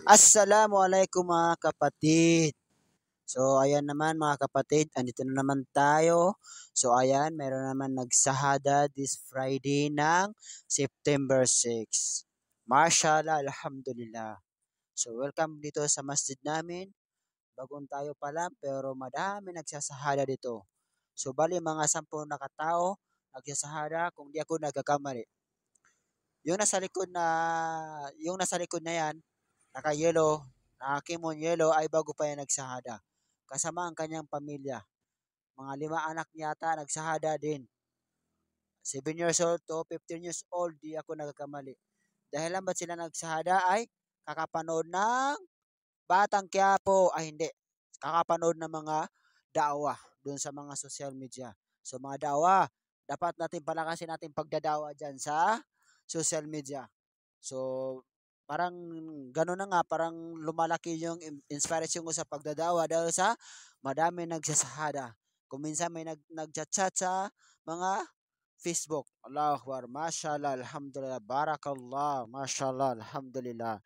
Assalamualaikum mga kapatid. So ayan naman mga kapatid, andito na naman tayo. So ayan, meron naman nagsahada this Friday ng September 6. Mashallah, alhamdulillah. So welcome dito sa masjid namin. Bagong tayo pa lang pero madami nagsasahada dito. So bali mga 10 na katao nagsasahada kung di ako nagkakamali. Yung nasa likod na yan, naka-yellow, nakakimon yellow ay bago pa yan nagsahada. Kasama ang kanyang pamilya. Mga 5 anak niya ata nagsahada din. 7 years old to 15 years old, di ako nagkakamali. Dahil lang ba't sila nagsahada ay kakapanood ng Batang Quiapo, ay hindi. Kakapanood ng mga dawa dun sa mga social media. So mga dawa, dapat natin palakasin natin pagdadawa dyan sa social media. So parang gano'n na nga, parang lumalaki yung inspiration ko sa pagdadawa dahil sa madami nagsasahada. Kung minsan may nagchat-chat sa mga Facebook. Allahu Akbar, mashallah, alhamdulillah, barakallah, mashallah, alhamdulillah.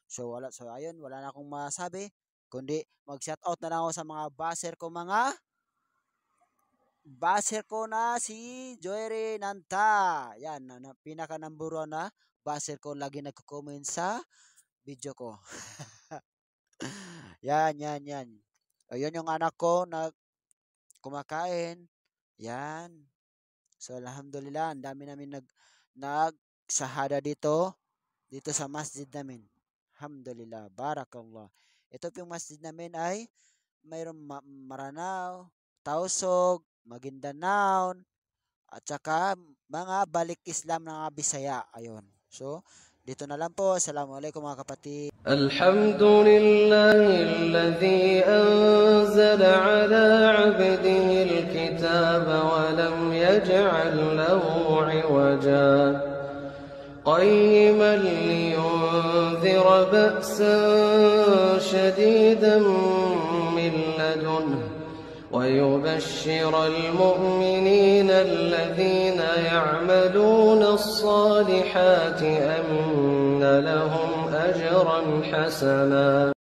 So ayun, wala na akong masabi kundi mag-shoutout na lang ako sa mga baser ko na si Joyre Nanta. Yan, pinaka number 1 na baser ko, lagi nagko-comment sa video ko. Yan. Ayun yung anak ko na kumakain. Yan. So alhamdulillah, ang dami namin nagsahada dito sa masjid namin. Alhamdulillah, barakallah. Ito yung masjid namin ay mayroong Maranao, Tausog, Maguindanao, at saka mga balik Islam ng mga Bisaya. Ayun. So, dito na lang po. Assalamualaikum mga kapatid. Alhamdulillahi alladhi anzala ala abdihi alkitaba wa lam yaj'al lahu 'iwaja قيما لينذر بأسا شديدا من لدنه ويبشر المؤمنين الذين يعملون الصالحات أن لهم أجرا حسنا